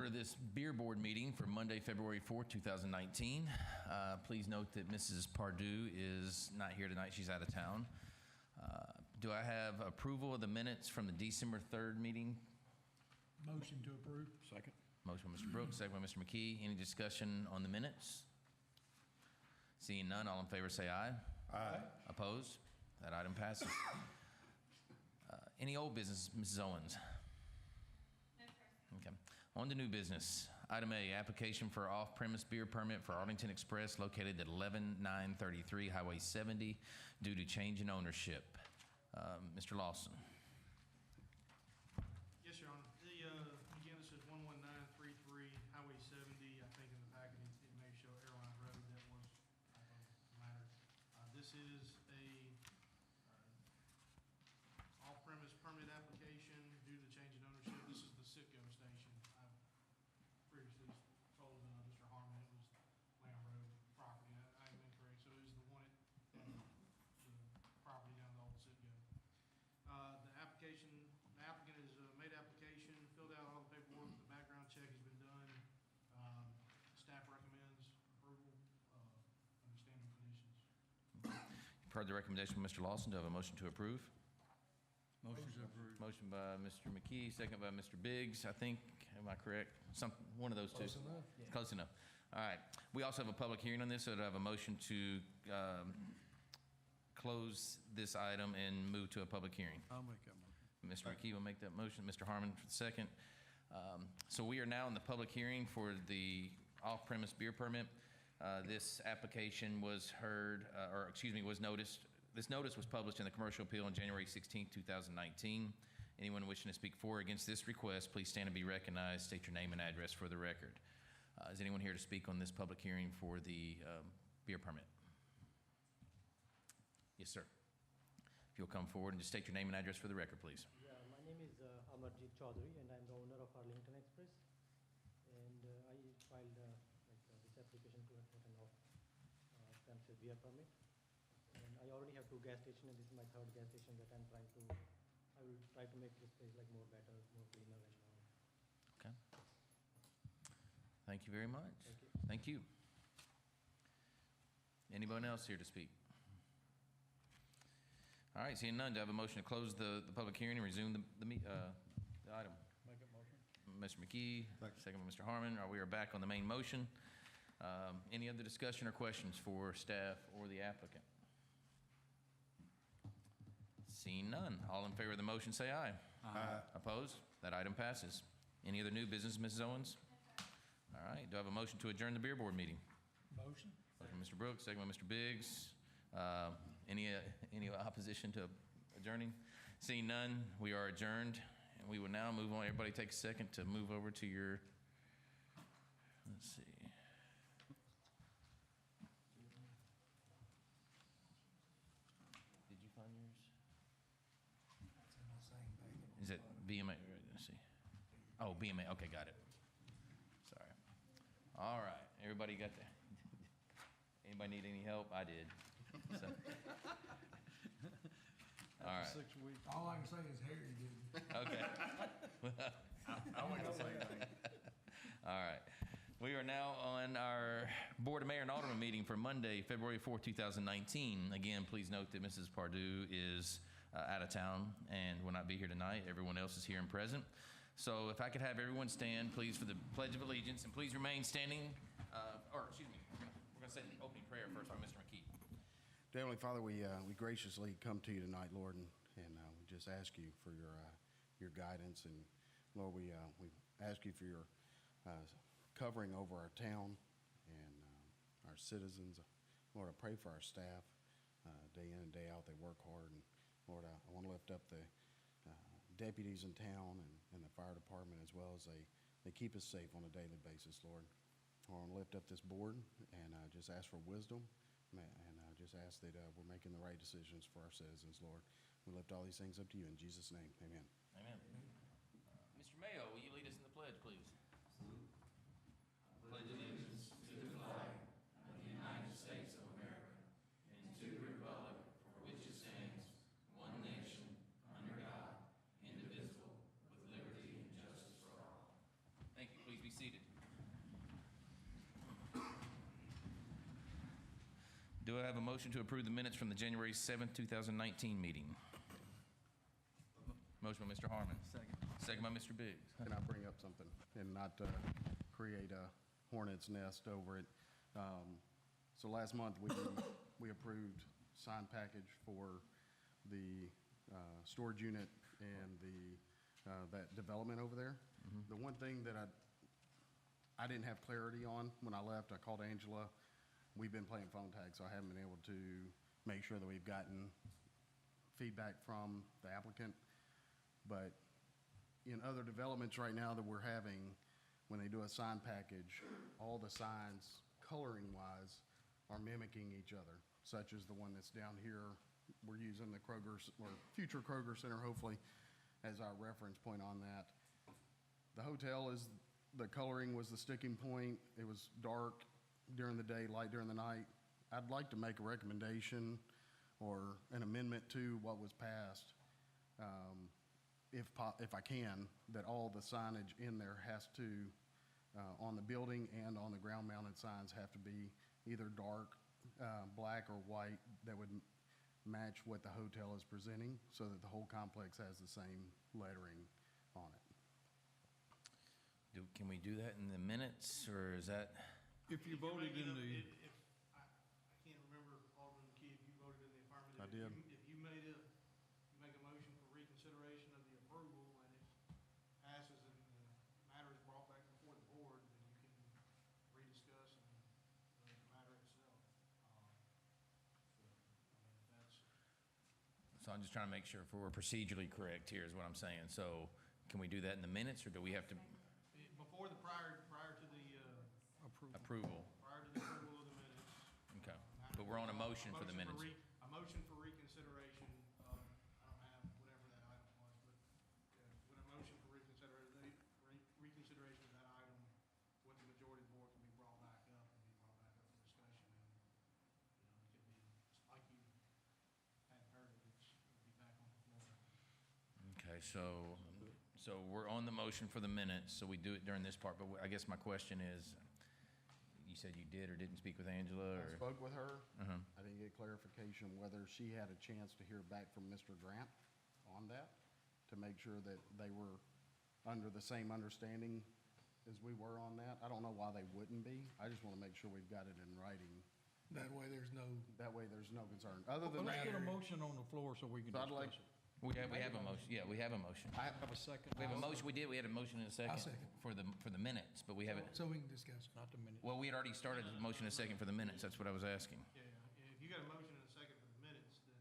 order this beer board meeting for Monday, February 4th, 2019. Please note that Mrs. Pardue is not here tonight. She's out of town. Do I have approval of the minutes from the December 3rd meeting? Motion to approve. Second. Motion by Mr. Brooks, second by Mr. McKee. Any discussion on the minutes? Seeing none, all in favor say aye. Aye. Opposed? That item passes. Any old business, Mrs. Owens? No, sir. Okay. On to new business. Item A, application for off-premise beer permit for Arlington Express located at 11933 Highway 70 due to change in ownership. Mr. Lawson. Yes, Your Honor. Again, this is 11933 Highway 70. I think in the packet it may show Airline Road. That was the matter. This is a off-premise permit application due to change in ownership. This is the Citgo station. I've previously told Mr. Harmon it was Lamb Road property. I am incorrect. So it is the one at the property down the old Citgo. The applicant has made application, filled out all the paperwork. The background check has been done. Staff recommends approval under standard conditions. You've heard the recommendation from Mr. Lawson. Do I have a motion to approve? Motion to approve. Motion by Mr. McKee, second by Mr. Biggs, I think. Am I correct? One of those two. Close enough. Yeah. Close enough. All right. We also have a public hearing on this, so do I have a motion to close this item and move to a public hearing? I'll make that motion. Mr. McKee will make that motion. Mr. Harmon for the second. So we are now in the public hearing for the off-premise beer permit. This application was heard, was noticed. This notice was published in the Commercial Appeal on January 16, 2019. Anyone wishing to speak for or against this request, please stand and be recognized. State your name and address for the record. Is anyone here to speak on this public hearing for the beer permit? Yes, sir. If you'll come forward and just state your name and address for the record, please. Yeah, my name is Amarjit Chaudhary, and I'm the owner of Arlington Express. And I filed this application to get an off-premises beer permit. And I already have 2 gas stations, and this is my 3rd gas station that I will try to make this place like more better, more cleaner, and more. Okay. Thank you very much. Thank you. Thank you. Anyone else here to speak? All right, seeing none, do I have a motion to close the public hearing and resume the item? Make it motion. Mr. McKee, second by Mr. Harmon. We are back on the main motion. Any other discussion or questions for staff or the applicant? Seeing none, all in favor of the motion say aye. Aye. Opposed? That item passes. Any other new business, Mrs. Owens? All right, do I have a motion to adjourn the beer board meeting? Motion. Motion by Mr. Brooks, second by Mr. Biggs. Any opposition to adjourning? Seeing none, we are adjourned, and we will now move on. Everybody take a second to move over to your, let's see. Did you find yours? Is it BMA? Let's see. Oh, BMA. Okay, got it. Sorry. All right. Everybody got that? Anybody need any help? I did. So. All right. 6 weeks. All I can say is Harry did. Okay. I wasn't gonna say anything. All right. We are now on our Board of Mayor and Alderman meeting for Monday, February 4th, 2019. Again, please note that Mrs. Pardue is out of town and will not be here tonight. Everyone else is here and present. So if I could have everyone stand, please, for the Pledge of Allegiance, and please remain standing. We're going to say the opening prayer first by Mr. McKee. Dear Heavenly Father, we graciously come to you tonight, Lord, and we just ask you for your guidance, and Lord, we ask you for your covering over our town and our citizens. Lord, I pray for our staff day in and day out. They work hard, and Lord, I want to lift up the deputies in town and the fire department, as well as they keep us safe on a daily basis, Lord. I want to lift up this board and just ask for wisdom, and I just ask that we're making the right decisions for our citizens, Lord. We lift all these things up to you in Jesus' name. Amen. Amen. Mr. Mayo, will you lead us in the pledge, please? Pledge allegiance to the flag of the United States of America and to the republic for which it stands, one nation, under God, indivisible, with liberty and justice for all. Thank you. Please be seated. Do I have a motion to approve the minutes from the January 7th, 2019 meeting? Motion by Mr. Harmon. Second. Second by Mr. Biggs. Can I bring up something and not create a hornet's nest over it? So last month, we approved sign package for the storage unit and that development over there. The one thing that I didn't have clarity on when I left, I called Angela. We've been playing phone tag, so I haven't been able to make sure that we've gotten feedback from the applicant. But in other developments right now that we're having, when they do a sign package, all the signs, coloring-wise, are mimicking each other, such as the one that's down here. We're using the Kroger, or future Kroger Center, hopefully, as our reference point on that. The hotel is, the coloring was the sticking point. It was dark during the day, light during the night. I'd like to make a recommendation or an amendment to what was passed, if I can, that all the signage in there has to, on the building and on the ground-mounted signs, have to be either dark, black or white, that would match what the hotel is presenting, so that the whole complex has the same lettering on it. Can we do that in the minutes, or is that? If you voted in the, I can't remember, Alderman Key, if you voted in the affirmative. I did. If you make a motion for reconsideration of the approval and it passes and the matter is brought back before the board, then you can rediscuss the matter itself. So I'm just trying to make sure if we're procedurally correct here is what I'm saying. So can we do that in the minutes, or do we have to Before the prior to the, approval? prior to the approval of the minutes. Okay. But we're on a motion for the minutes. A motion for reconsideration of, I don't have whatever that item was, but with a motion for reconsideration of that item, with the majority of the board can be brought back up for discussion. And, it could be, like you hadn't heard it, it'll be back on the floor. Okay, so we're on the motion for the minutes, so we do it during this part, but I guess my question is, you said you did or didn't speak with Angela, I or? spoke with her. Uh-huh. I didn't get clarification whether she had a chance to hear back from Mr. Grant on that, to make sure that they were under the same understanding as we were on that. I don't know why they wouldn't be. I just want to make sure we've got it in writing. That way there's no, That way there's no concern. Other well, than let's that, get a motion on the floor so we can So I'd like- discuss it. We have a motion, yeah, we have a motion. I have a second. We have a motion, we had a motion in a second. second. For the minutes, but we haven't, so we can discuss it. Not the minute. well, we had already started the motion in a second for the minutes, that's what I was asking. Yeah, if you got a motion and a second for the minutes, then,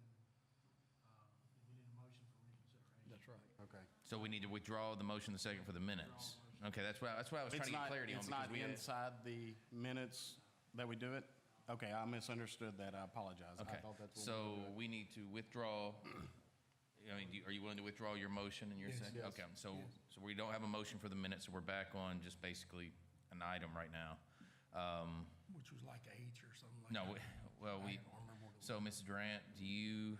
you need a motion for reconsideration. That's right. okay. So we need to withdraw the motion in the second for the minutes. Okay, that's what I was trying to get clarity on. It's because not we had- inside the minutes that we do it? Okay, I misunderstood that. I apologize. Okay, I thought that's what so we were doing. we need to withdraw, I mean, are you willing to withdraw your motion and your Yes. second? Yes. Okay, so we don't have a motion for the minutes, so we're back on just basically an item right now. Which was like H or something like No, that. well, I don't remember what it was. so Mrs. Durant, do you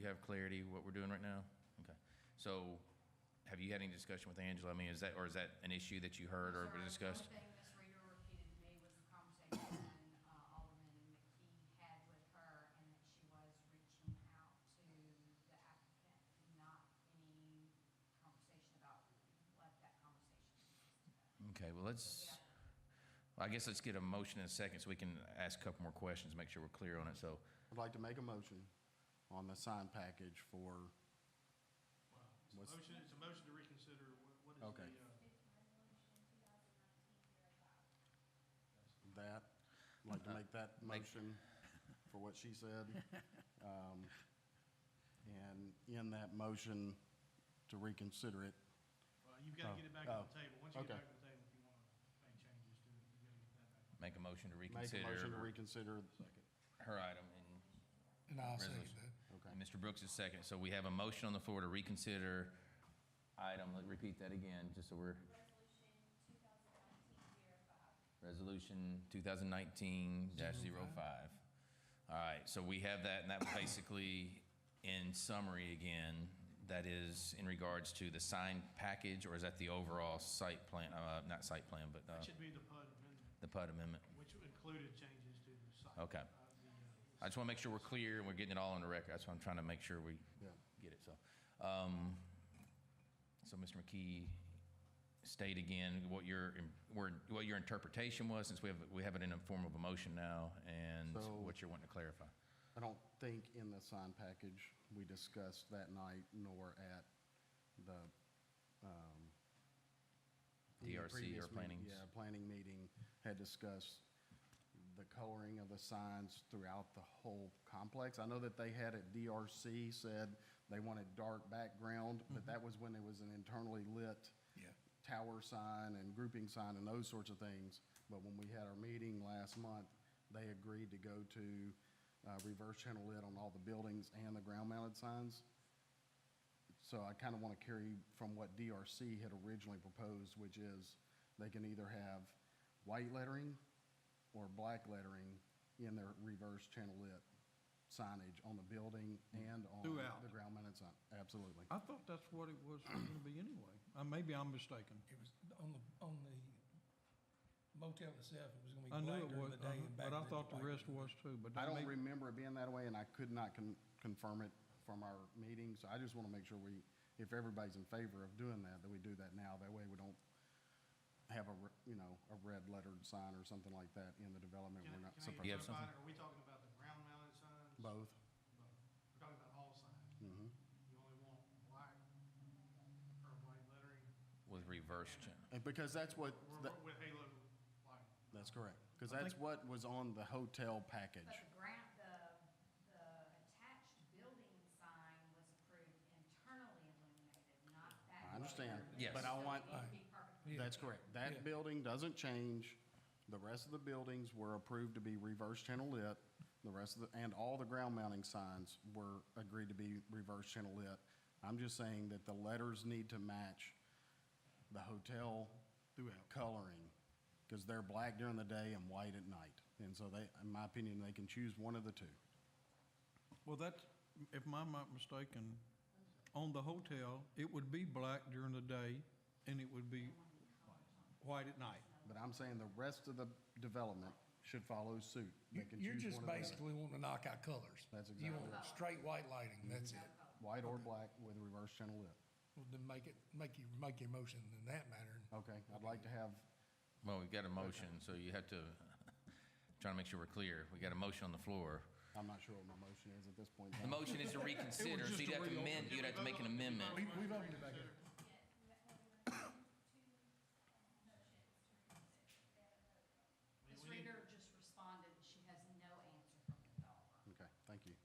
have clarity what we're doing right now? Okay, so have you had any discussion with Angela? I mean, is that an issue that you heard or discussed? The only thing Ms. Reader repeated to me was the conversation Alderman McKee had with her, and that she was reaching out to the applicant, not any conversation about what that conversation was. Okay, well, I guess let's get a motion in a second so we can ask a couple more questions, make sure we're clear on it, so. I'd like to make a motion on the sign package for, It's a motion to reconsider, what is Okay. the, that. I'd like to make that motion for what she said. And in that motion, to reconsider it. well, you've got to get it back on the table. Once you okay. get back on the table, if you want to make changes to it, you've got to get that back on. Make a motion to Make a motion to reconsider reconsider. her item, And I'll second resolution. that. Okay. and Mr. Brooks is second. So we have a motion on the floor to reconsider item, let's repeat that again, just so we're, Resolution 2019-05. All right, so we have that, and that was basically, in summary again, that is in regards to the sign package, or is that the overall site plan, not site plan, but That should be the PUD amendment, the PUD amendment? which included changes to the site. Okay. The I just want to make sure we're clear and we're getting it all on the record. That's why I'm trying to make sure we Yeah. get it, so. So, Mr. McKee, state again what your interpretation was, since we have it in a form of a motion now, and So- what you're wanting to clarify. I don't think in the sign package we discussed that night, nor at the, any DRC previous or planning? Yeah, planning meeting had discussed the coloring of the signs throughout the whole complex. I know that they had at DRC said they wanted dark background, but that was when it was an internally lit Yeah. tower sign and grouping sign and those sorts of things. But when we had our meeting last month, they agreed to go to reverse channel lit on all the buildings and the ground mounted signs. So I kind of want to carry from what DRC had originally proposed, which is they can either have white lettering or black lettering in their reverse channel lit signage on the building and on Throughout. the ground mounted sign. Absolutely. I thought that's what it was going to be anyway. Maybe I'm mistaken. It was on the motel itself, it was gonna I be knew black it during was, the day and back. but I then thought the white rest during the was too, but I that don't may, remember it being that way, and I could not confirm it from our meeting, so I just want to make sure if everybody's in favor of doing that we do that now. That way we don't have a red lettered sign or something like that in the development. We're not Can I supposed You to. have something? clarify, are we talking about the ground mounted signs? Both. We're talking about all signs. Mhm. You only want black or white lettering With reverse channel. And because that's what, with halo lighting. that's correct. Because that's what was on the hotel package. But the attached building sign was approved internally illuminated, not that. I understand. Yes. But I want, So it would be perfectly. that's correct. Yeah. That building doesn't change. The rest of the buildings were approved to be reverse channel lit. The rest of and all the ground mounting signs were agreed to be reverse channel lit. I'm just saying that the letters need to match the hotel coloring, because they're black during the day and white at night. And so they, in my opinion, they can choose one of the two. well, that's, if I'm not mistaken, on the hotel, it would be black during the day and it would be white at night. But I'm saying the rest of the development should follow suit. They can You're choose just one or the other. basically wanting to knock out colors. That's You exactly want straight white lighting, that's it. White or black with reverse channel lit. Well, then make your motion in that matter. Okay, I'd like to have, Well, we've got a motion, so you have to, trying to make sure we're clear. We got a motion on the floor. I'm not sure what my motion is at this point. in The time. motion is to reconsider, so just you'd to have to amend, you'd have to make an amendment. We voted it back here. Ms. Reader just responded that she has no answer from the developer. Okay, thank you.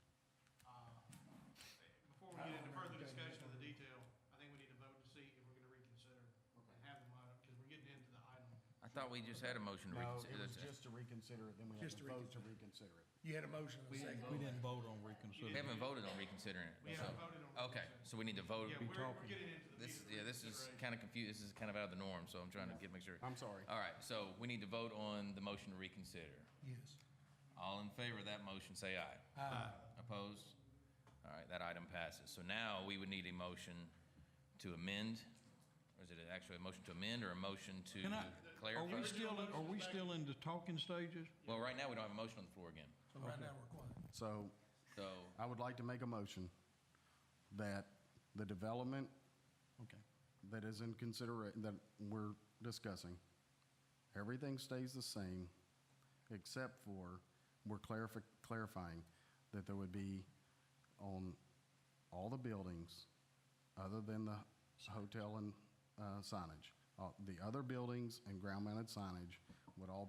Before we get into further discussion of the detail, I think we need to vote to see if we're gonna reconsider and have them, because we're getting into the item. I thought we just had a motion to No, reconsider. it was just to reconsider it, then we have Just to to vote to reconsider it. You had a motion and a second. We didn't vote on We reconsidering. haven't voted on reconsidering it. We so- haven't voted on Okay, reconsidering. so we need to vote. Yeah, we're getting into the meat of This is reconsideration. kind of confused, this is kind of out of the norm, so I'm trying to make sure. I'm sorry. All right, so we need to vote on the motion to reconsider. Yes. All in favor of that motion, say aye. Aye. Opposed? All right, that item passes. So now we would need a motion to amend, or is it actually a motion to amend or a motion to Can I, clarify? are we still in the talking stages? Well, right now, we don't have a motion on the floor again. So right now, we're quiet. So So, I would like to make a motion that the development, that is in that we're discussing, everything stays the same, except for, we're clarifying that there would be on all the buildings, other than the hotel and signage, the other buildings and ground-mounted signage would all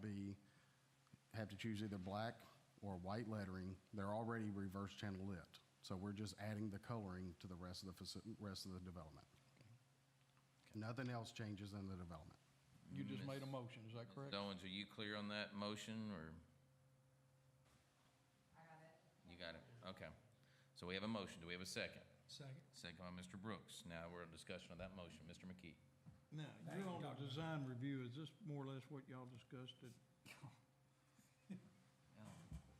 have to choose either black or white lettering. They're already reverse channel lit, so we're just adding the coloring to the rest of the development. Nothing else changes in the development. You just made a motion, is that correct? Owens, are you clear on that motion, or I got it. you got it? Okay. So we have a motion. Do we have a second? Second. Second by Mr. Brooks. Now we're in discussion of that motion. Mr. McKee. Now, you're on the design review, is this more or less what y'all discussed it?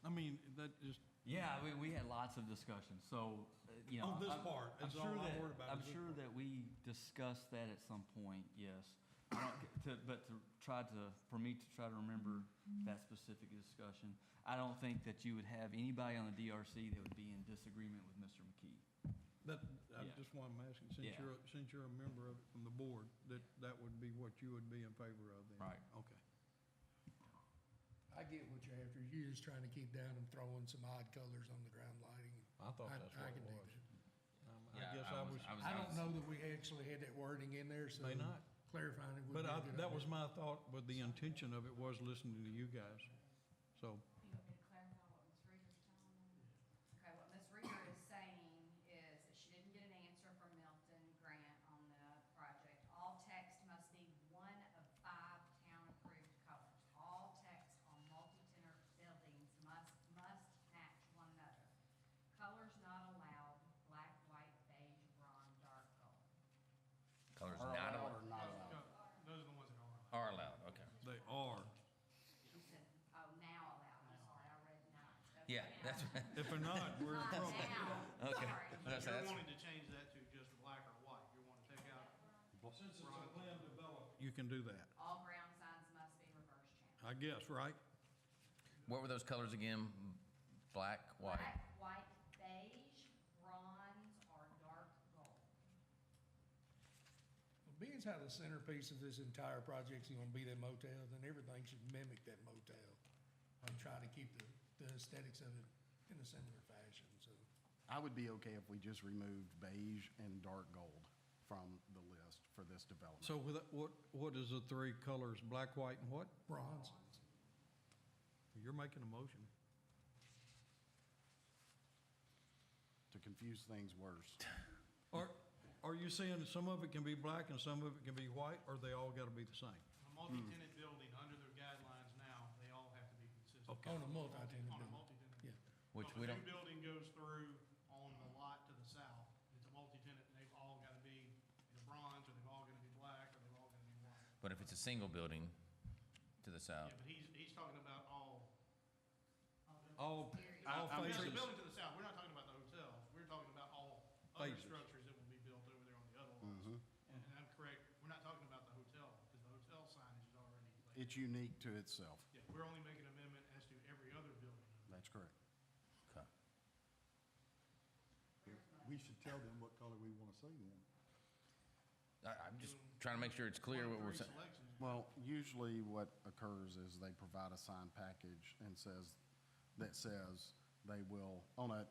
I mean, that just, Yeah, we had lots of discussions, so, you know. On this I'm- part, I'm that's all sure I'm that- worried about I'm is this sure part. that we discussed that at some point, yes. I don't, for me to try to remember that specific discussion, I don't think that you would have anybody on the DRC that would be in disagreement with Mr. McKee. That's Yeah. just why I'm asking, since Yeah. you're a member of it from the board, that would be what you would be in favor of then? Right. Okay. I get what you're after. You're just trying to keep down and throwing some odd colors on the ground lighting. I thought that's what I it can do was. that. Yeah, I guess I was, I don't know that we actually had that wording in there, so may not. clarifying it would But be a good that idea. was my thought, but the intention of it was listening to you guys. So, You want me to clarify what Ms. Rieger's telling them? Okay, what Ms. Rieger is saying is that she didn't get an answer from Milton Grant on the project. All text must be one of 5 town-approved colors. All text on multi-tenant buildings must match one another. Colors not allowed, black, white, beige, bronze, dark, gold. Colors Are not allowed allowed. or not allowed? Those are the ones that are. Are allowed, okay. they are. She said, oh, now allowed, I'm sorry, I read not. Yeah, that's, If they're not, we're in Not trouble. now, okay. sorry. That's- You're that's- wanting to change that to just black or white. You're wanting to take out, Since it's a plan developed. You can do that, All ground signs must be reverse channel. I guess, right? What were those colors again? Black, white? Black, white, beige, bronze, or dark gold. Well, being as how the centerpiece of this entire project is gonna be that motel, then everything should mimic that motel and try to keep the aesthetics of it in a similar fashion, so. I would be okay if we just removed beige and dark gold from the list for this development. So what is the 3 colors, black, white, and what? Bronze. You're making a motion. To confuse things worse. Are you saying that some of it can be black and some of it can be white, or they all gotta be the same? a multi-tenant building, under their guidelines now, they all have to be consistent. Okay. On a multi-tenant On a building. multi-tenant. Yeah. Which So we if a don't, new building goes through on the lot to the south, it's a multi-tenant, and they've all gotta be either bronze, or they've all gotta be black, or they've all gotta be white. but if it's a single building to the Yeah, south, but he's talking about all. All Yeah, the phases. building to the south, we're not talking about the hotels, we're talking about all other Phases. structures that will be built over there on the other lots. And I'm correct, we're not talking about the hotel, because the hotel signage is already laid. It's unique to itself. Yeah, we're only making an amendment as to every other building. That's correct. okay. We should tell them what color we want to see then. I'm just trying to make sure it's clear what we're 23 saying. selections. Well, usually what occurs is they provide a signed package and that says they will, on a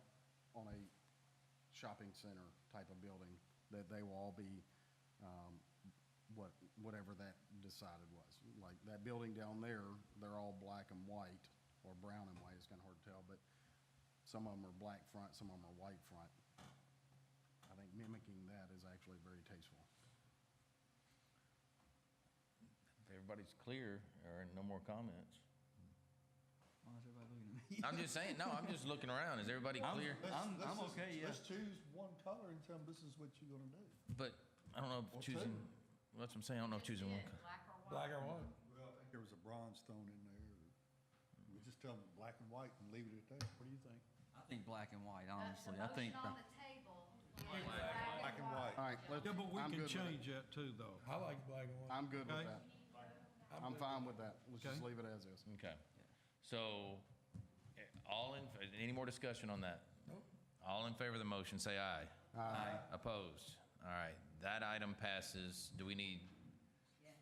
shopping center type of building, that they will all be, whatever that decided was. Like that building down there, they're all black and white, or brown and white, it's kind of hard to tell, but some of them are black front, some of them are white front. I think mimicking that is actually very tasteful. If everybody's clear, or no more comments. Why is everybody looking at me? I'm just saying, no, I'm just looking around. Is everybody clear? I'm okay, yeah. Let's choose one color and tell them this is what you're gonna do. But I don't know if Or choosing, two. that's what I'm saying, I don't know if choosing one. Black or white? Black or white? Well, I think there was a bronze thrown in there. We just tell them black and white and leave it at that. What do you think? I think black and white, The honestly. I think, motion on the table is Black and white. All right, let's, Yeah, but we I'm can good with it. change that too, though. I like black and white. I'm good with Okay. that. I'm fine with that. Let's just Okay. leave it as is. Okay. So, any more discussion on that? Nope. All in favor of the motion, say aye. Aye. Opposed? All right, that item passes. Do we need Yes.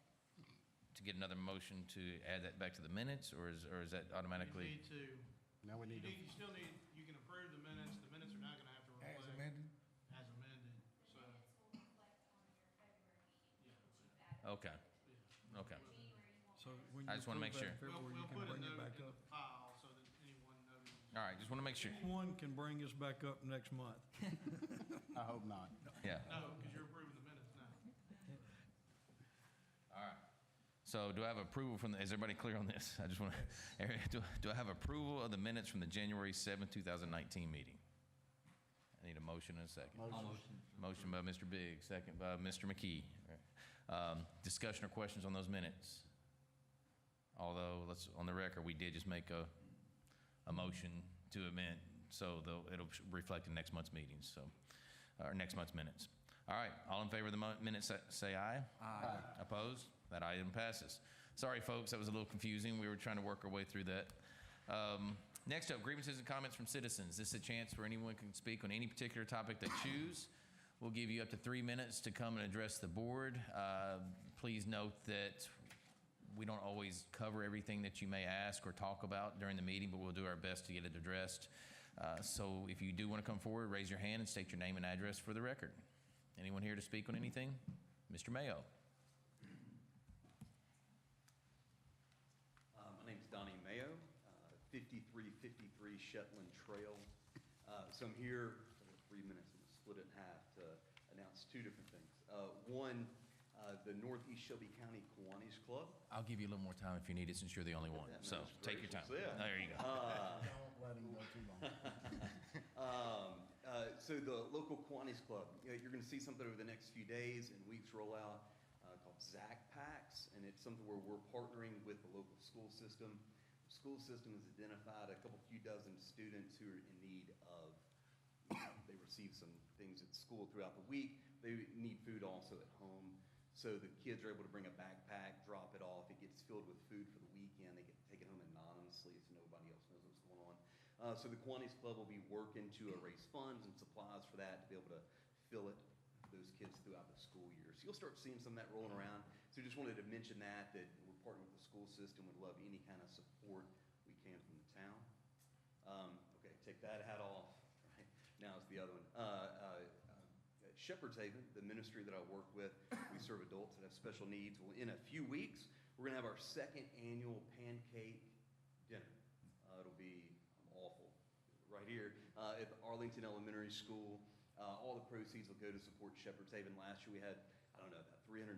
to get another motion to add that back to the minutes, or is that You automatically? need to, Now we need to, you still need, you can approve the minutes are now gonna have to As reflect amended? as amended, so, Okay, okay. So when you I just wanna approve make that in sure. February, you we'll can put a bring it note back in the up. file so that anyone knows. All right, just want to make sure. One can bring us back up next month. I hope not. Yeah. No, because you're approving the minutes now. All right. So do I have approval from, is everybody clear on this? I just want to, do I have approval of the minutes from the January 7th, 2019 meeting? I need a motion and a second. Motion by Mr. Biggs, second by Mr. McKee. Discussion or questions on those minutes? Although, on the record, we did just make a motion to amend, so it'll reflect in next month's meetings, so, or next month's minutes. All right, all in favor of the minutes, say aye. Aye. Opposed? That item passes. Sorry, folks, that was a little confusing. We were trying to work our way through that. Next up, grievances and comments from citizens. This is a chance where anyone can speak on any particular topic they choose. We'll give you up to 3 minutes to come and address the board. Please note that we don't always cover everything that you may ask or talk about during the meeting, but we'll do our best to get it addressed. So if you do want to come forward, raise your hand and state your name and address for the record. Anyone here to speak on anything? Mr. Mayo. My name's Donnie Mayo, 5353 Shetland Trail. So I'm here for 3 minutes. I'm going to split it in half to announce two different things. One, the Northeast Shelby County Kiwanis Club. I'll give you a little more time if you need it, since you're the only one. So take your time. Yeah. There you go. Don't let him go too long. So the local Kiwanis Club, you're going to see something over the next few days and weeks roll out called Zach Packs, and it's something where we're partnering with the local school system. The school system has identified a few dozen students who are in need of, they receive some things at school throughout the week. They need food also at home. So the kids are able to bring a backpack, drop it off. It gets filled with food for the weekend. They get to take it home anonymously so nobody else knows what's going on. So the Kiwanis Club will be working to raise funds and supplies for that to be able to fill it for those kids throughout the school year. So you'll start seeing some of that rolling around. So just wanted to mention that we're partnering with the school system. Would love any kind of support we can from the town. Okay, take that hat off. Right. Now it's the other one. Shepherd's Haven, the ministry that I work with, we serve adults that have special needs. Well, in a few weeks, we're going to have our second annual pancake dinner. It'll be awful right here at Arlington Elementary School. All the proceeds will go to support Shepherd's Haven. Last year we had, I don't know, about 320,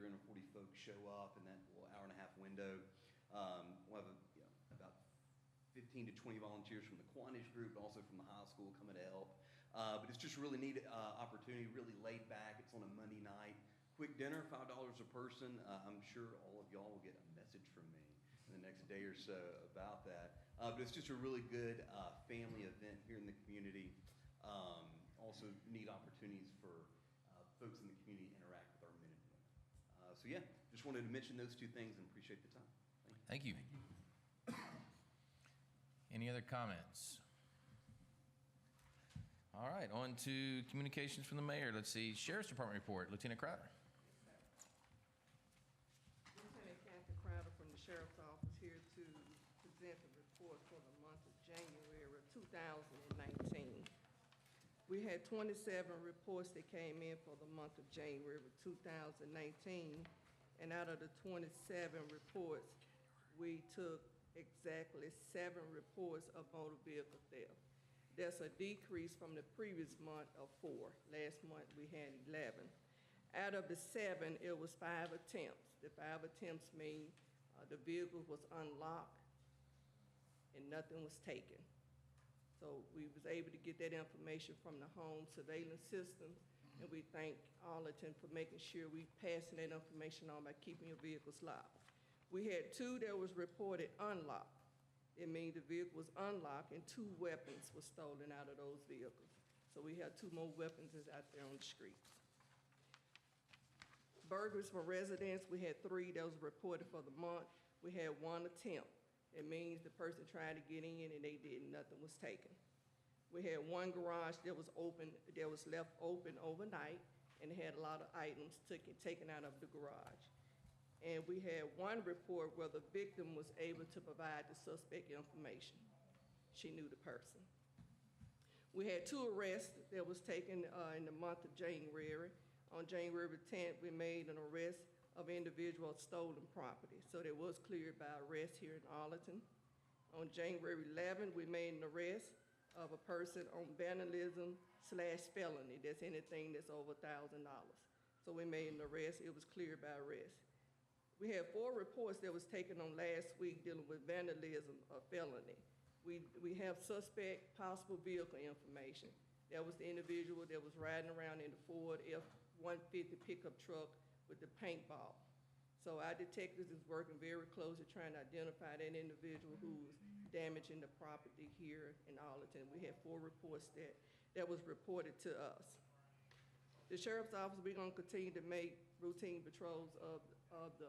340 folks show up in that little hour and a half window. We'll have about 15 to 20 volunteers from the Kiwanis group, also from the high school coming to help. But it's just a really neat opportunity, really laid back. It's on a Monday night. Quick dinner, $5 a person. I'm sure all of y'all will get a message from me in the next day or so about that. But it's just a really good family event here in the community. Also neat opportunities for folks in the community to interact with our men and women. So yeah, just wanted to mention those two things and appreciate the time. Thank you. Any other comments? All right, on to communications from the mayor. Let's see, Sheriff's Department report. Lieutenant Crowder. Lieutenant Kathy Crowder from the Sheriff's Office here to present the report for the month of January of 2019. We had 27 reports that came in for the month of January of 2019, and out of the 27 reports, we took exactly 7 reports of motor vehicle theft. That's a decrease from the previous month of 4. Last month, we had 11. Out of the 7, it was 5 attempts. The 5 attempts mean the vehicle was unlocked and nothing was taken. So we was able to get that information from the home surveillance system, and we thank Arlington for making sure we passing that information on by keeping your vehicles locked. We had 2 that was reported unlocked. It means the vehicle was unlocked and 2 weapons were stolen out of those vehicles. So we have 2 more weapons that's out there on the streets. Burglaries from residents, we had 3 that was reported for the month. We had 1 attempt. It means the person tried to get in and they didn't, nothing was taken. We had 1 garage that was open, that was left open overnight, and it had a lot of items taken out of the garage. And we had 1 report where the victim was able to provide the suspect information. She knew the person. We had 2 arrests that was taken in the month of January. On January 10th, we made an arrest of individual stolen property. So that was cleared by arrest here in Arlington. On January 11th, we made an arrest of a person on vandalism/felony. That's anything that's over $1,000. So we made an arrest. It was cleared by arrest. We had 4 reports that was taken on last week dealing with vandalism or felony. We have suspect possible vehicle information. That was the individual that was riding around in the Ford F-150 pickup truck with the paintball. So our detectives is working very closely trying to identify that individual who was damaging the property here in Arlington. We had 4 reports that was reported to us. The Sheriff's Office, we're gonna continue to make routine patrols of of the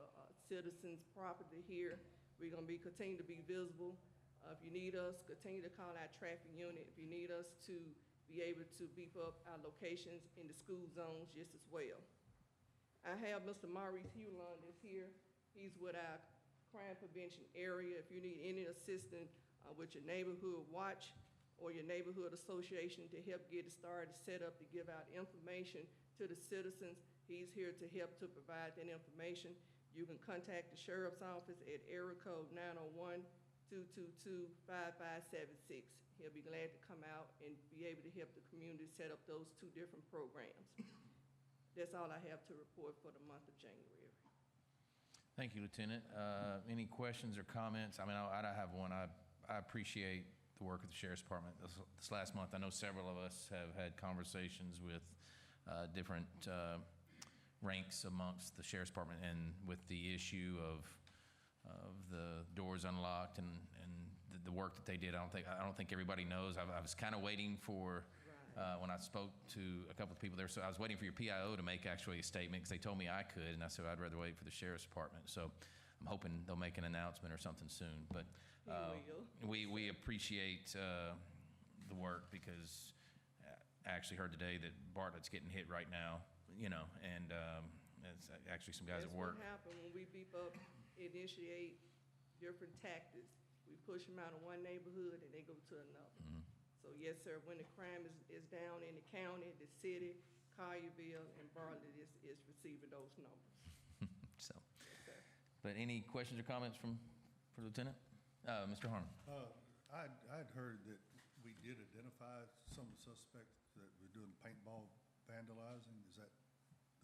citizens' property here. We're gonna continue to be visible. If you need us, continue to call our traffic unit. If you need us to be able to beef up our locations in the school zones just as well. I have Mr. Maurice Hewlund is here. He's with our crime prevention area. If you need any assistance with your neighborhood watch or your neighborhood association to help get it started, set up to give out information to the citizens, he's here to help to provide that information. You can contact the sheriff's office at area code 901-222-5576. He'll be glad to come out and be able to help the community set up those two different programs. That's all I have to report for the month of January. Thank you, Lieutenant. Any questions or comments? I mean, I have one. I appreciate the work of the Sheriff's Department. This last month, I know several of us have had conversations with different ranks amongst the Sheriff's Department, and with the issue of the doors unlocked and the work that they did. I don't think everybody knows. I was kind of waiting for, when I spoke to a couple of people there, so I was waiting for your PIO to make actually a statement, because they told me I could, and I said I'd rather wait for the Sheriff's Department. So I'm hoping they'll make an announcement or something soon. But we appreciate the work, because I actually heard today that Bartlett's getting hit right now, you know, and it's actually some guys at work. That's what happens when we beef up, initiate different tactics. We push them out of one neighborhood and they go to another. Mhm. So yes, sir, when the crime is down in the county, the city, Collierville, and Bartlett is receiving those numbers. So, Yes, sir. but any questions or comments for Lieutenant? Mr. Harmon? I'd heard that we did identify some suspects that were doing paintball vandalizing. Is that the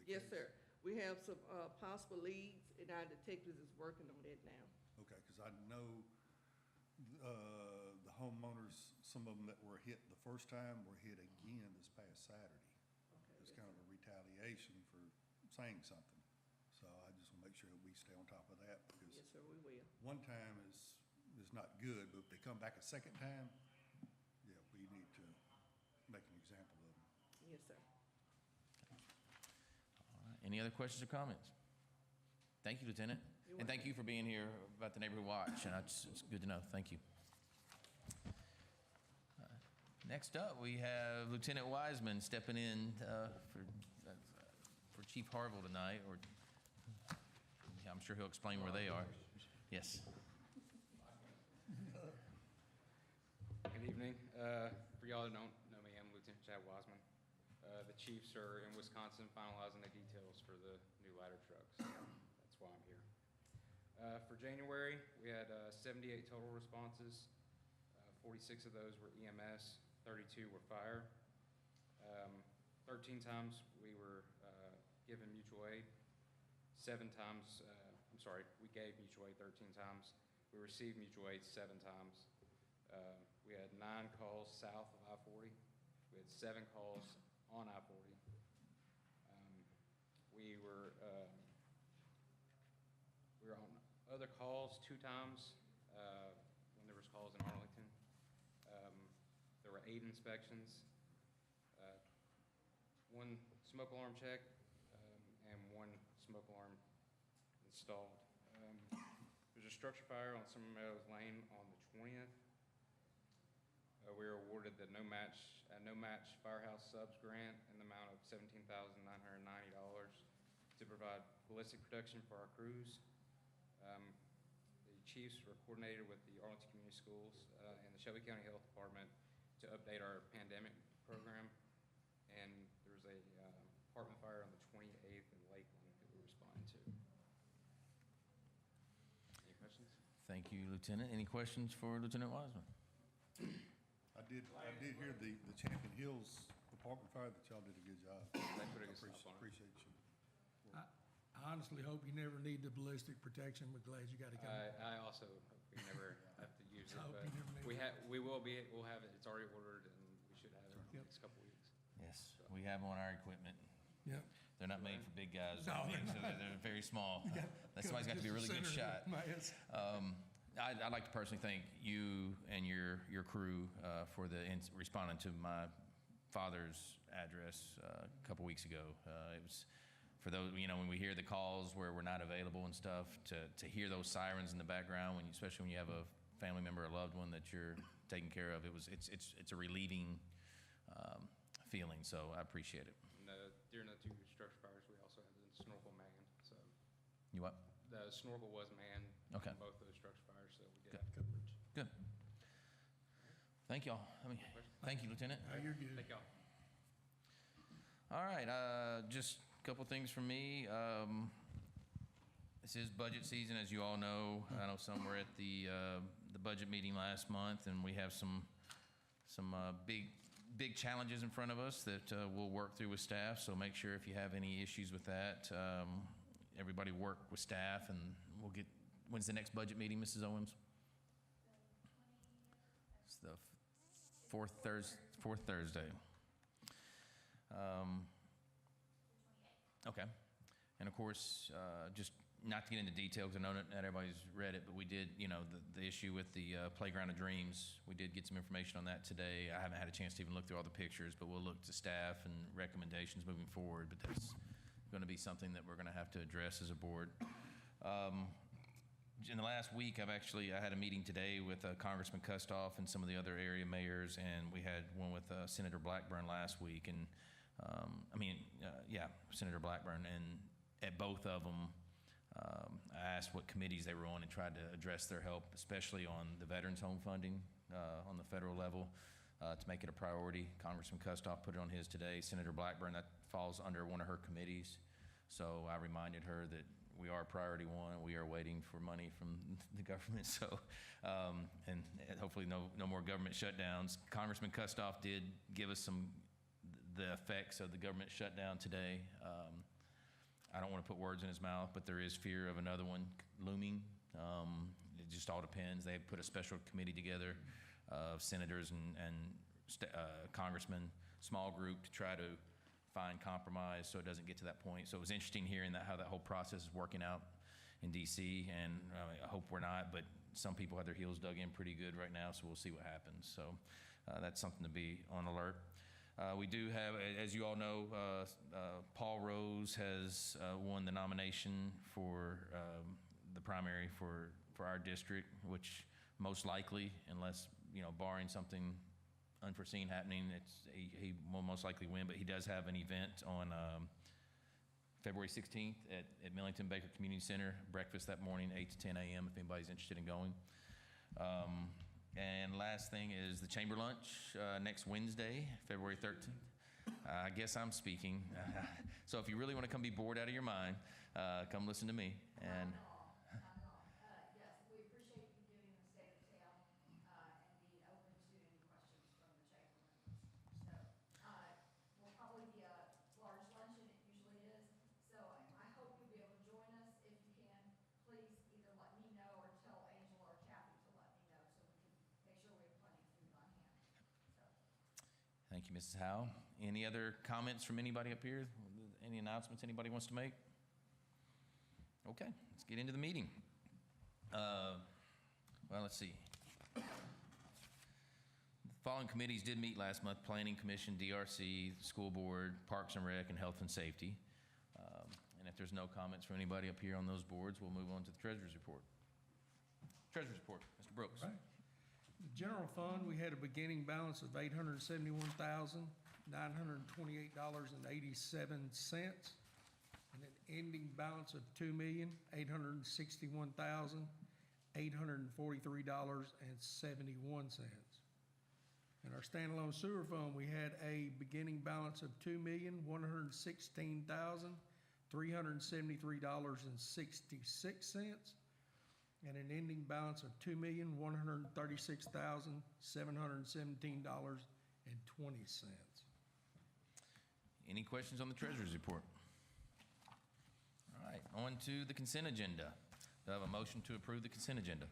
case? Yes, sir. We have some possible leads, and our detectives is working on that now. Okay, because I know the homeowners, some of them that were hit the first time were hit again this past Saturday. Okay. It's kind of a retaliation for saying something. So I just want to make sure that we stay on top of that, because Yes, sir, we will. one time is not good, but if they come back a second time, yeah, we need to make an example of them. Yes, sir. All right. Any other questions or comments? Thank you, Lieutenant. You're And thank you for being here about the Neighborhood Watch. And it's good to know. Thank you. Next up, we have Lieutenant Wiseman stepping in for Chief Harville tonight. Or I'm sure he'll explain where they are. Yes. Good evening. For y'all that don't know me, I'm Lieutenant Chad Wiseman. The chiefs are in Wisconsin finalizing the details for the new ladder trucks. That's why I'm here. For January, we had 78 total responses. 46 of those were EMS, 32 were fire. 13 times we were given mutual aid. We gave mutual aid 13 times. We received mutual aid 7 times. We had 9 calls south of I-40. We had 7 calls on I-40. We were on other calls 2 times when there was calls in Arlington. There were 8 inspections, 1 smoke alarm check, and 1 smoke alarm installed. There's a structure fire on Summer Meadows Lane on the 20th. We were awarded the no match firehouse subs grant in the amount of $17,990 to provide ballistic protection for our crews. The chiefs were coordinated with the Arlington Community Schools and the Shelby County Health Department to update our pandemic program. And there was a apartment fire on the 28th in Lakeland that we responded to. Any questions? Thank you, Lieutenant. Any questions for Lieutenant Wiseman? I did hear the Champion Hills apartment fire, that y'all did a good job. They put a good stop on it. Appreciate you. I honestly hope you never need the ballistic protection. We're glad you got to come. I also hope we never have to use it, I hope but you never need we'll have it. It's already ordered, and we should have it in the Yep. next couple weeks. Yes, we have them on our equipment. Yep. They're not made for big guys. No, they're so they're very small. Somebody's got to be a really good shot. I'd like to personally thank you and your crew for responding to my father's address a couple weeks ago. It was for those, when we hear the calls where we're not available and stuff, to hear those sirens in the background, especially when you have a family member or loved one that you're taking care of, it's a relieving feeling, so I appreciate it. And during the 2 structure fires, we also had the snorkel manned, so You what? the snorkel was manned Okay. in both those structure fires, so we did Good. have coverage. Good. Thank y'all. Thank you, Lieutenant. You're good. Thank y'all. All right, just a couple things from me. This is budget season, as you all know. I know some were at the budget meeting last month, and we have some big challenges in front of us that we'll work through with staff. So make sure if you have any issues with that, everybody work with staff, and we'll get. When's the next budget meeting, Mrs. Owens? It's the fourth Thursday. Okay. And of course, just not to get into detail, because I know not everybody's read it, but we did, the issue with the Playground of Dreams, we did get some information on that today. I haven't had a chance to even look through all the pictures, but we'll look to staff and recommendations moving forward, but that's going to be something that we're going to have to address as a board. In the last week, I had a meeting today with Congressman Kustoff and some of the other area mayors, and we had one with Senator Blackburn last week, and Senator Blackburn, and at both of them, I asked what committees they were on and tried to address their help, especially on the Veterans Home funding on the federal level, to make it a priority. Congressman Kustoff put it on his today. Senator Blackburn, that falls under one of her committees, so I reminded her that we are priority one. We are waiting for money from the government, so and hopefully no more government shutdowns. Congressman Kustoff did give us the effects of the government shutdown today. I don't want to put words in his mouth, but there is fear of another one looming. It just all depends. They have put a special committee together of senators and congressmen, small group, to try to find compromise so it doesn't get to that point. So it was interesting hearing how that whole process is working out in D.C., and I hope we're not, but some people have their heels dug in pretty good right now, so we'll see what happens. So that's something to be on alert. We do have, as you all know, Paul Rose has won the nomination for the primary for our district, which most likely, unless, barring something unforeseen happening, he will most likely win, but he does have an event on February 16th at Millington Baker Community Center, breakfast that morning, 8 to 10 a.m. if anybody's interested in going. And last thing is the chamber lunch next Wednesday, February 13th. I guess I'm speaking. So if you really want to come be bored out of your mind, come listen to me. And Yes, we appreciate you giving the state of the town and being open to any questions from the chamber members. So will probably be a large luncheon, it usually is. So I hope you'll be able to join us. If you can, please either let me know or tell Angela or Kathy to let me know so we can make sure we have plenty of food on hand. thank you, Mrs. Howe. Any other comments from anybody up here? Any announcements anybody wants to make? Okay, let's get into the meeting. Well, let's see. The following committees did meet last month: Planning Commission, DRC, School Board, Parks and Rec, and Health and Safety. And if there's no comments from anybody up here on those boards, we'll move on to the Treasurer's Report. Treasurer's Report, Mr. Brooks. Right. The general fund, we had a beginning balance of $871,928.87, and an ending balance of $2,861,843.71. In our standalone sewer fund, we had a beginning balance of $2,116,373.66, and an ending balance of $2,136,717.20. Any questions on the Treasurer's Report? All right, on to the consent agenda. Do I have a motion to approve the consent agenda?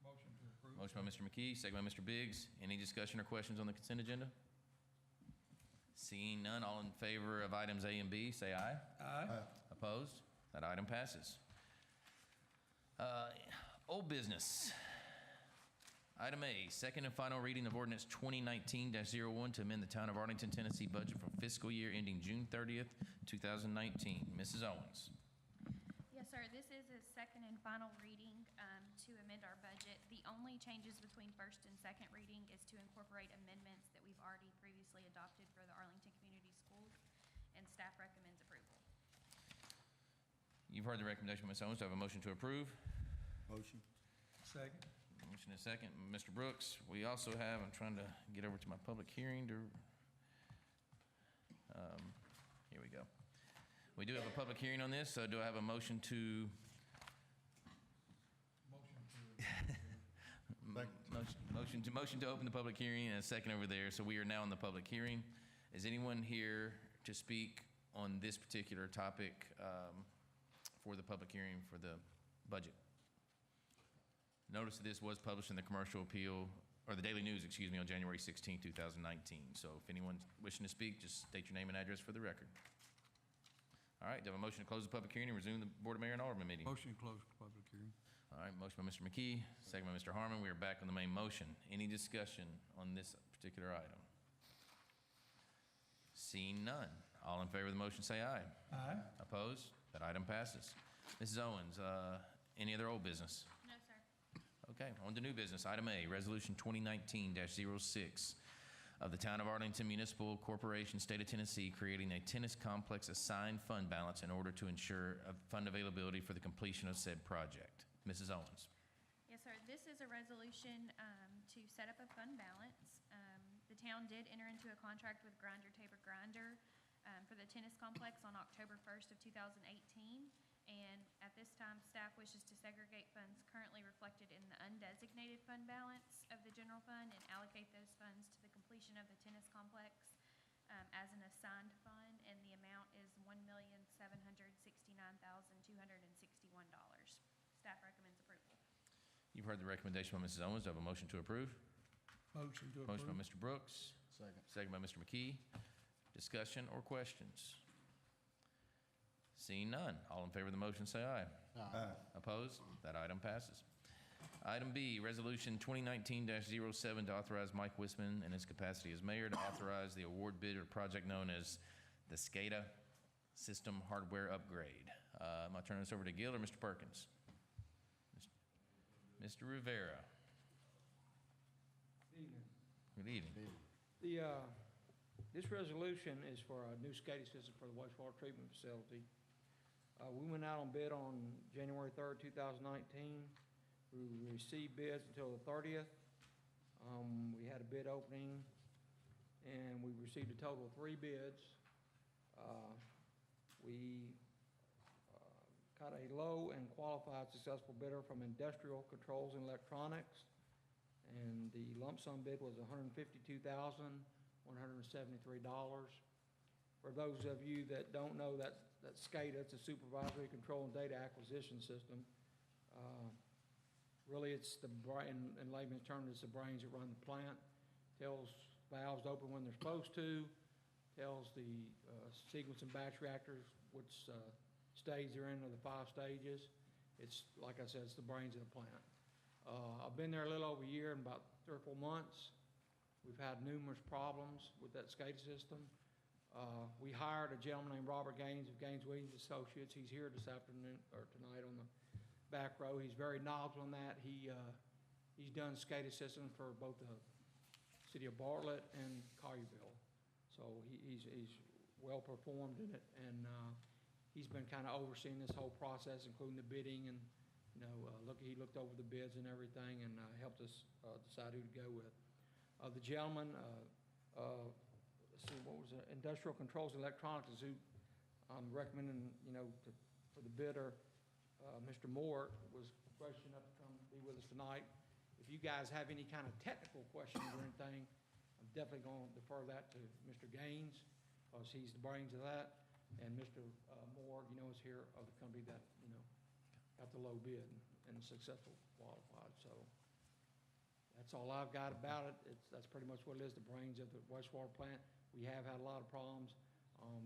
Motion to approve. Motion by Mr. McKee, second by Mr. Biggs. Any discussion or questions on the consent agenda? Seeing none, all in favor of items A and B, say aye. Aye. Opposed? That item passes. Old business. Item A, second and final reading of ordinance 2019-01 to amend the Town of Arlington, Tennessee budget for fiscal year ending June 30th, 2019. Mrs. Owens. Yes, sir. This is a second and final reading to amend our budget. The only changes between first and second reading is to incorporate amendments that we've already previously adopted for the Arlington Community Schools, and staff recommends approval. You've heard the recommendation, Ms. Owens. Do I have a motion to approve? Motion. Second. Motion is second. Mr. Brooks, we also have, I'm trying to get over to my public hearing to, here we go. We do have a public hearing on this, so do I have a motion to? Motion to open the public hearing, and a second over there. So we are now in the public hearing. Is anyone here to speak on this particular topic for the public hearing for the budget? Notice that this was published in the Commercial Appeal, or the Daily News, excuse me, on January 16, 2019. So if anyone's wishing to speak, just state your name and address for the record. All right, do I have a motion to close the public hearing and resume the Board of Mayor and Alderman meeting? Motion to close the public hearing. All right, motion by Mr. McKee, second by Mr. Harmon. We are back on the main motion. Any discussion on this particular item? Seeing none. All in favor of the motion say aye. Aye. Opposed? That item passes. Mrs. Owens, any other old business? No, sir. Okay, on to new business. Item A, Resolution 2019-06 of the Town of Arlington Municipal Corporation, State of Tennessee, creating a tennis complex assigned fund balance in order to ensure fund availability for the completion of said project. Mrs. Owens. Yes, sir. This is a resolution to set up a fund balance. The town did enter into a contract with Grinder Tabor Grinder for the tennis complex on October 1st of 2018. And at this time, staff wishes to segregate funds currently reflected in the undesignated fund balance of the general fund and allocate those funds to the completion of the tennis complex as an assigned fund, and the amount is $1,769,261. Staff recommends approval. You've heard the recommendation by Mrs. Owens. Do I have a motion to approve? Motion to approve. Motion by Mr. Brooks. Second. Second by Mr. McKee. Discussion or questions? Seeing none. All in favor of the motion say aye. Aye. Opposed? That item passes. Item B, Resolution 2019-07 to authorize Mike Wisman in his capacity as mayor to authorize the award bid or project known as the SCADA System Hardware Upgrade. Am I turning this over to Gil or Mr. Perkins? Mr. Rivera. Good evening. This resolution is for a new SCADA system for the wastewater treatment facility. We went out on bid on January 3rd, 2019. We received bids until the 30th. We had a bid opening, and we received a total of 3 bids. We got a low and qualified successful bidder from Industrial Controls and Electronics, and the lump sum bid was $152,173. For those of you that don't know, that SCADA, it's a supervisory control and data acquisition system. Really, it's in layman's terms, it's the brains that run the plant. Tells valves to open when they're supposed to, tells the sequence and batch reactors which stage they're in of the 5 stages. It's, like I said, it's the brains of the plant. I've been there a little over a year and about 3 or 4 months. We've had numerous problems with that SCADA system. We hired a gentleman named Robert Gaines of Gaines Williams Associates. He's here this afternoon, or tonight on the back row. He's very knowledgeable on that. He's done SCADA systems for both the city of Bartlett and Collierville. So he's well performed in it, and he's been kind of overseeing this whole process, including the bidding, and he looked over the bids and everything, and helped us decide who to go with. The gentleman, let's see, what was it? Industrial Controls and Electronics is who I'm recommending, for the bidder. Mr. Moore was gracious enough to come be with us tonight. If you guys have any kind of technical questions or anything, I'm definitely going to defer that to Mr. Gaines, because he's the brains of that. And Mr. Moore, is here of the company that, got the low bid and successful qualified. So that's all I've got about it. That's pretty much what it is, the brains of the wastewater plant. We have had a lot of problems.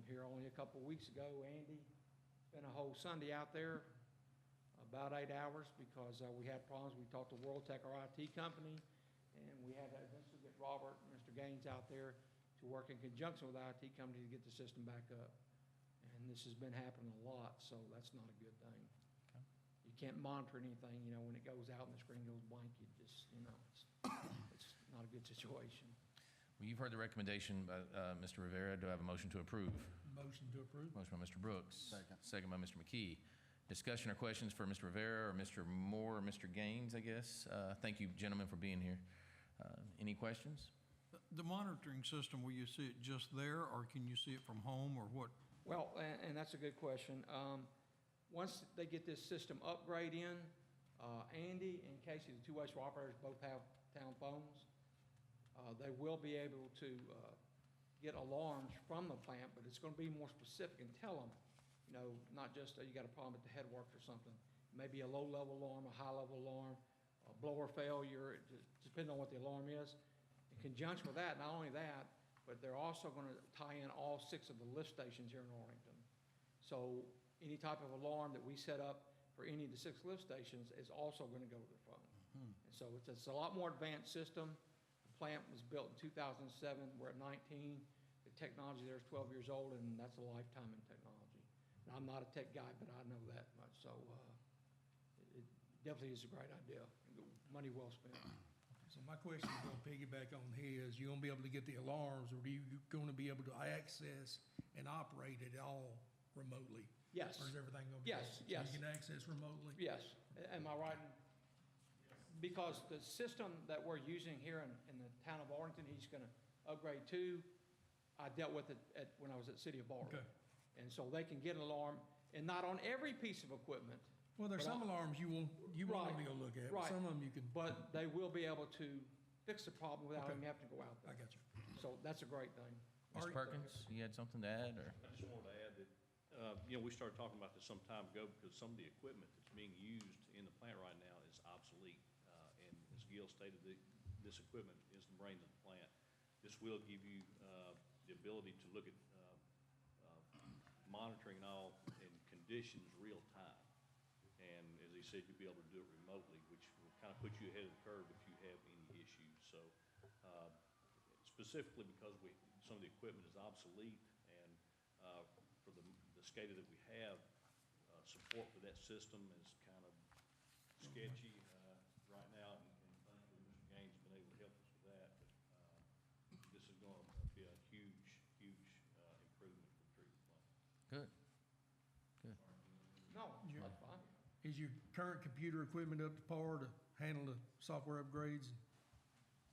Here only a couple of weeks ago, Andy spent a whole Sunday out there, about 8 hours, because we had problems. We talked to World Tech, our IT company. And we had to eventually get Robert and Mr. Gaines out there to work in conjunction with the IT company to get the system back up. And this has been happening a lot, so that's not a good thing. Okay. You can't monitor anything, you know, when it goes out and the screen goes blank, you just, you know, it's not a good situation. Well, you've heard the recommendation by Mr. Rivera. Do I have a motion to approve? Motion to approve. Motion by Mr. Brooks. Second. Second by Mr. McKee. Discussion or questions for Mr. Rivera or Mr. Moore or Mr. Gaines, I guess? Thank you, gentlemen, for being here. Any questions? The monitoring system, will you see it just there, or can you see it from home, or what? Well, and that's a good question. Once they get this system upgrade in, Andy and Casey, the two wastewater operators, both have town phones. They will be able to get alarms from the plant, but it's going to be more specific and tell them, you know, not just you got a problem at the headworks or something. Maybe a low-level alarm, a high-level alarm, a blower failure, depending on what the alarm is. In conjunction with that, not only that, but they're also going to tie in all 6 of the lift stations here in Arlington. So any type of alarm that we set up for any of the 6 lift stations is also going to go to their phone. And so it's a lot more advanced system. The plant was built in 2007. We're at 19. The technology there is 12 years old, and that's a lifetime in technology. Now, I'm not a tech guy, but I know that much. So it definitely is a great idea. Money well spent. So my question is going to piggyback on his. You going to be able to get the alarms, or are you going to be able to access and operate it all remotely? Yes. Or is everything going to be? Yes, So yes. you can access remotely? Yes. Am I right? Because the system that we're using here in the town of Arlington, he's going to upgrade to, I dealt with it when I was at City of Bartlett. Okay. And so they can get an alarm, and not on every piece of equipment. Well, there's But some alarms you won't be able to look at. Right. Some of them you can. But they will be able to fix the problem without Okay. even having to go out I there. got you. So that's a great thing. Mr. Perkins, you had something to add, or? I just wanted to add that, we started talking about this some time ago because some of the equipment that's being used in the plant right now is obsolete. And as Gil stated, this equipment is the brains of the plant. This will give you the ability to look at monitoring all in conditions real time. And as he said, you'll be able to do it remotely, which will kind of put you ahead of the curve if you have any issues. So specifically because some of the equipment is obsolete, and for the SCADA that we have, support for that system is kind of sketchy right now, and thankfully Mr. Gaines has been able to help us with that. But this is going to be a huge, huge improvement for the treatment plant. Good. Good. No, that's fine. Is your current computer equipment up to par to handle the software upgrades?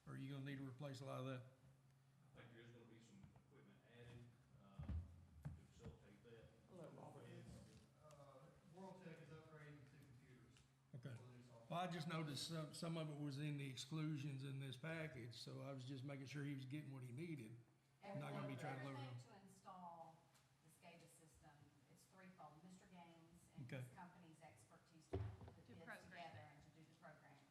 Or are you going to need to replace a lot of that? I think there is going to be some equipment added to facilitate that. I'll let Robert answer. WorldTech is upgrading 2 computers. Okay. Well, I just noticed some of it was in the exclusions in this package, so I was just making sure he was getting what he needed. I'm not gonna be trying to load it Everything up. to install the SCADA system, it's threefold. Mr. Gaines and Okay. his company's expertise to put the bids program. together and to do the programming.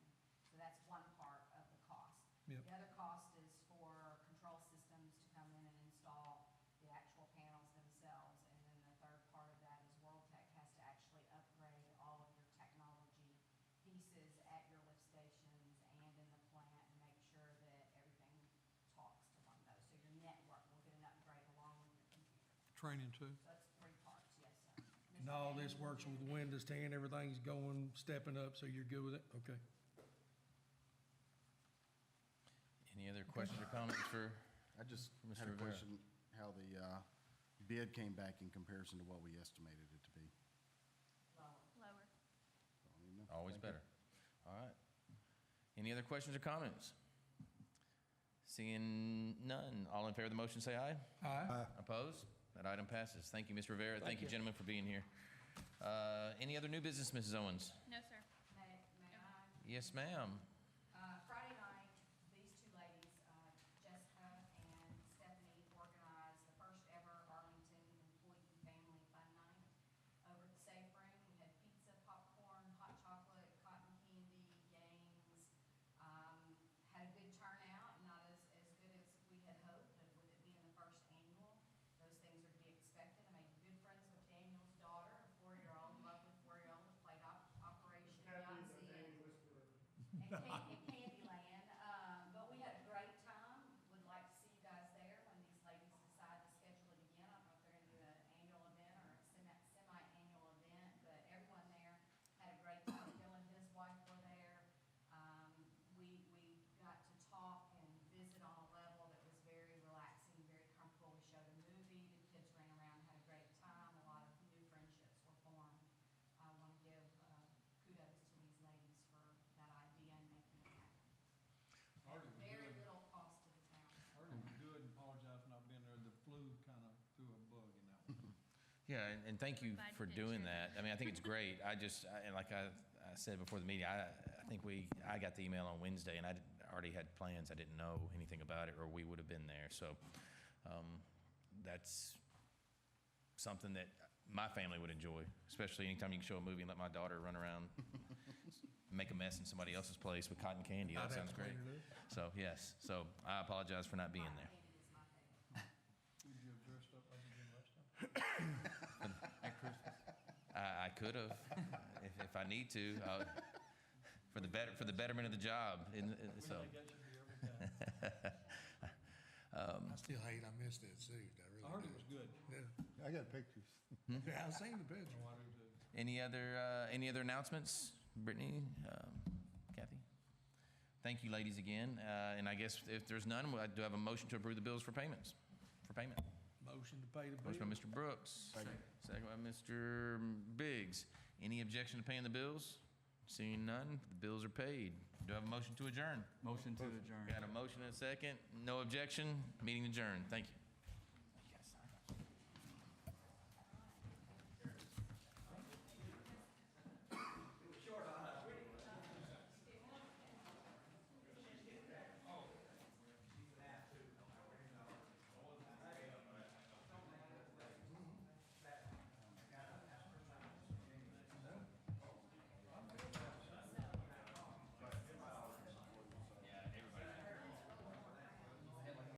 So that's one part of the cost. Yep. The other cost is for control systems to come in and install the actual panels themselves. And then the third part of that is WorldTech has to actually upgrade all of your technology pieces at your lift stations and in the plant and make sure that everything talks to one of those. So your network will get an upgrade along with your computer. Training too? So that's 3 parts, yes, sir. And all this works with Windows 10, everything's going, stepping up, so you're good with it? Okay. Any other questions or comments for? I just Mr. had a Rivera. question, how the bid came back in comparison to what we estimated it to be. Lower. So, you know, Always thank you. better. All right. Any other questions or comments? Seeing none, all in favor of the motion, say aye. Aye. Opposed? That item passes. Thank you, Mr. Rivera. Thank you, you. gentlemen, for being here. Any other new business, Mrs. Owens? No, sir. May I? Yes, ma'am. Friday night, these 2 ladies, Jessica and Stephanie, organized the first ever Arlington Employee Family Fun Night over at the Safe Room. We had pizza, popcorn, hot chocolate, cotton candy, games. Had a good turnout, not as good as we had hoped, but with it being the first annual, those things are to be expected. I made good friends with Daniel's daughter, a 4-year-old, lovely 4-year-old, who played Operation Yahtzee and Candyland. Yeah, and thank you Glad you for did doing share that. I mean, I think it's great. And like I said before the meeting, I think I got the email on Wednesday, and I already had plans. I didn't know anything about it, or we would have been there. So that's something that my family would enjoy, especially anytime you can show a movie and let my daughter run around, make a mess in somebody else's place with cotton candy. That I'd have sounds to great. clean it up. So, yes. So I apologize for not being there. Would you have dressed up like you did last time? At Christmas. I could have, if I need to, for the betterment of the job. So, I still hate I missed that suit. I really I heard do. it was good. Yeah. I got pictures. Yeah, I've seen the picture. any other announcements, Brittany, Kathy? Thank you, ladies, again. And I guess if there's none, I do have a motion to approve the bills for payment. Motion to pay the bill. Motion by Mr. Brooks. Second by Mr. Biggs. Any objection to paying the bills? Seeing none, the bills are paid. Do I have a motion to adjourn? Motion to adjourn. Got a motion and a second. No objection. Meeting adjourned. Thank you.